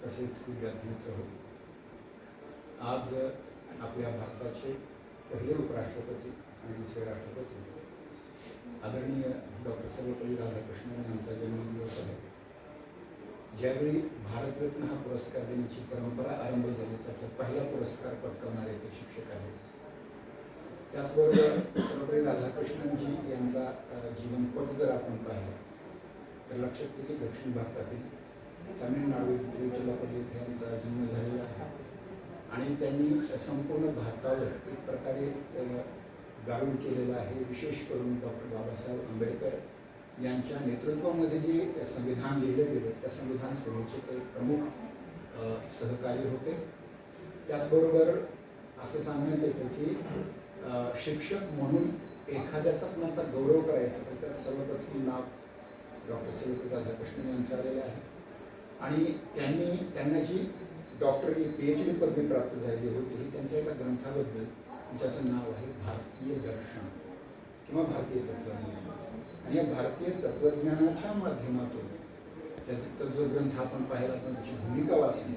तसेच विद्यार्थी मित्र हो, आज आपल्या भारताचे पहिले उपराष्ट्रपती आणि दुसरे राष्ट्रपती आदरणीय डॉक्टर सर्वपल्ली राधाकृष्णन यांचा जन्मदिवस आहे. ज्यावेळी भारतरत्न हा पुरस्कार देण्याची परंपरा आरंभ झाली त्यातला पहिला पुरस्कार पटकावणारे ते शिक्षक आहेत. त्याचबरोबर सर्वपल्ली राधाकृष्णनजी यांचा जीवनपट जर आपण पाहिला तर लक्षात येईल की दक्षिण भारतातील तामिळनाडू तिरुचिरापल्ली येथे यांचा जन्म झालेला आहे आणि त्यांनी संपूर्ण भारतावर एक प्रकारे गारुड केलेलं आहे. विशेष करून डॉक्टर बाबासाहेब आंबेडकर यांच्या नेतृत्वामध्ये जे संविधान लिहिलं गेलं त्या संविधान सभेचे ते प्रमुख सहकारी होते. त्याचबरोबर असं सांगण्यात येतं की शिक्षक म्हणून एखाद्याचा कुणाचा गौरव करायचा तर सर्वप्रथम नाव डॉक्टर सर्वपल्ली राधाकृष्णन यांचं आलेलं आहे आणि त्यांना जी डॉक्टरी PhD पदवी प्राप्त झालेली होती ही त्यांच्या एका ग्रंथाबद्दल ज्याचं नाव आहे भारतीय दर्शन किंवा भारतीय तत्वज्ञान. आणि या भारतीय तत्वज्ञानाच्या माध्यमातून त्याचा जो ग्रंथ आपण पाहिला पण त्याची भूमिका वाचली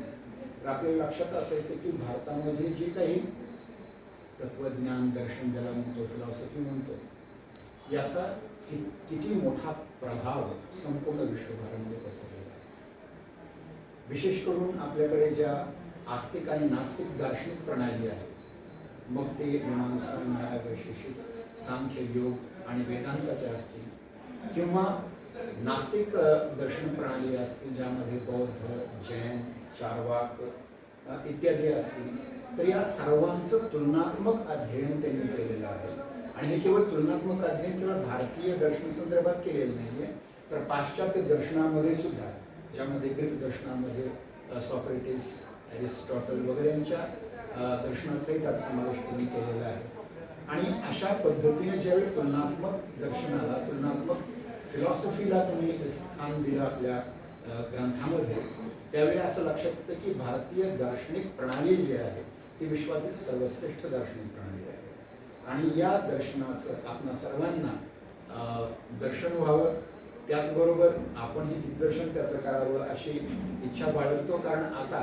तर आपल्याला लक्षात असं येते की भारतामध्ये जे काही तत्वज्ञान दर्शन ज्याला म्हणतो फिलॉसॉफी म्हणतो याचा किती मोठा प्रभाव संपूर्ण विश्वभरामध्ये पसरलेला आहे. विशेष करून आपल्याकडे ज्या आस्तिक आणि नास्तिक दार्शनिक प्रणाली आहेत मग ते मीमांसा न्याय वैशेषिक सांख्य योग आणि वेदांताच्या असतील किंवा नास्तिक दर्शन प्रणाली असतील ज्यामध्ये बौद्ध जैन चार्वाक इत्यादी असतील तर या सर्वांचं तुलनात्मक अध्ययन त्यांनी केलेलं आहे. आणि हे केवळ तुलनात्मक अध्ययन केवळ भारतीय दर्शन संदर्भात केलेलं नाही आहे तर पाश्चात्य दर्शनामध्ये सुद्धा ज्यामध्ये ग्रीक दर्शनामध्ये सॉक्रेटिस एरिस्टॉटल वगैरे यांच्या दर्शनाचाही त्यात समावेश त्यांनी केलेला आहे. आणि अशा पद्धतीने ज्यावेळी तुलनात्मक दर्शनाला तुलनात्मक फिलॉसॉफीला त्यांनी स्थान दिलं आपल्या ग्रंथामध्ये त्यावेळी असं लक्षात येतं की भारतीय दार्शनिक प्रणाली जी आहे ती विश्वातील सर्वश्रेष्ठ दार्शनिक प्रणाली आहे. आणि या दर्शनाचं आपणा सर्वांना दर्शन व्हावं त्याचबरोबर आपणही दिग्दर्शन त्याचं करावं अशी इच्छा बाळगतो. कारण आता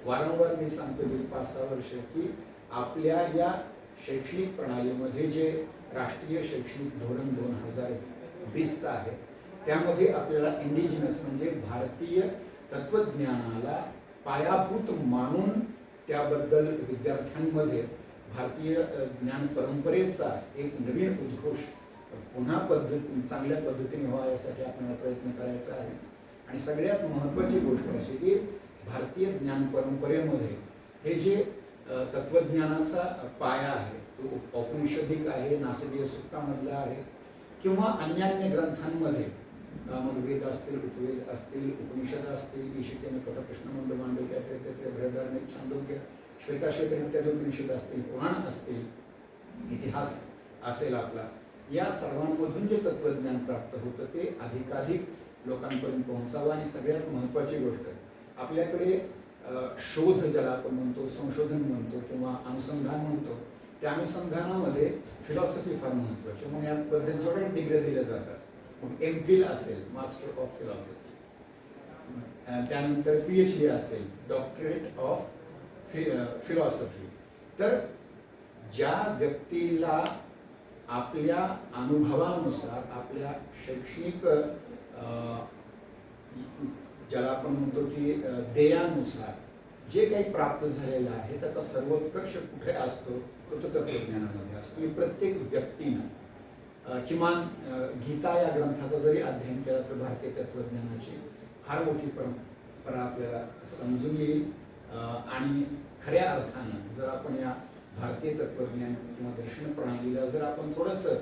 वारंवार मी सांगतो गेली 5-6 वर्ष की आपल्या या शैक्षणिक प्रणालीमध्ये जे राष्ट्रीय शैक्षणिक धोरण 2020चं आहे त्यामध्ये आपल्याला इंडिजिनस म्हणजे भारतीय तत्वज्ञानाला पायाभूत मानून त्याबद्दल विद्यार्थ्यांमध्ये भारतीय ज्ञान परंपरेचा एक नवीन उद्घोष पुन्हा चांगल्या पद्धतीने व्हावा यासाठी आपण प्रयत्न करायचा आहे. आणि सगळ्यात महत्त्वाची गोष्ट अशी की भारतीय ज्ञान परंपरेमध्ये हे जे तत्वज्ञानाचा पाया आहे तो औपनिषदिक आहे, नासदीय सूक्तामधला आहे किंवा अन्य ग्रंथांमध्ये मग वेद असतील उपवेद असतील उपनिषद असतील ईशिकेन कटकृष्ण मंड मांडव्य तैत्तिरीय बृहदारण्यक छांदोग्य श्वेताश्वेत इत्यादी उपनिषद असतील पुराण असतील इतिहास असेल आपला या सर्वांमधून जे तत्वज्ञान प्राप्त होतं ते अधिकाधिक लोकांपर्यंत पोहोचावं. आणि सगळ्यात महत्त्वाची गोष्ट आपल्याकडे शोध ज्याला आपण म्हणतो संशोधन म्हणतो किंवा अनुसंधान म्हणतो त्या अनुसंधानामध्ये फिलॉसॉफी फार महत्त्वाची म्हणून याबद्दल जेवढ्या डिग्री दिल्या जातात मग MPhil असेल मास्टर ऑफ फिलॉसॉफी त्यानंतर PhD असेल डॉक्टरेट ऑफ फिलॉसॉफी. तर ज्या व्यक्तीला आपल्या अनुभवानुसार आपल्या शैक्षणिक ज्याला आपण म्हणतो की ध्येयानुसार जे काही प्राप्त झालेलं आहे त्याचा सर्वोत्कर्ष कुठे असतो तो तत्वज्ञानामध्ये असतो. प्रत्येक व्यक्तीनं किमान गीता या ग्रंथाचा जरी अध्ययन केला तर भारतीय तत्वज्ञानाची फार मोठी परंपरा आपल्याला समजून येईल. आणि खऱ्या अर्थानं जर आपण या भारतीय तत्वज्ञान किंवा दर्शन प्रणालीला जर आपण थोडंसं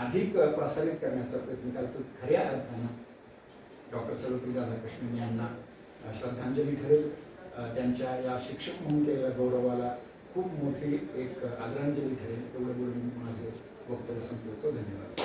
अधिक प्रसारित करण्याचा प्रयत्न केला तर खऱ्या अर्थानं डॉक्टर सर्वपल्ली राधाकृष्णन यांना श्रद्धांजली ठरेल. त्यांच्या या शिक्षक म्हणून केलेल्या गौरवाला खूप मोठी एक आदरांजली ठरेल. एवढं बोलून माझे वक्तव्य संपवतो. धन्यवाद.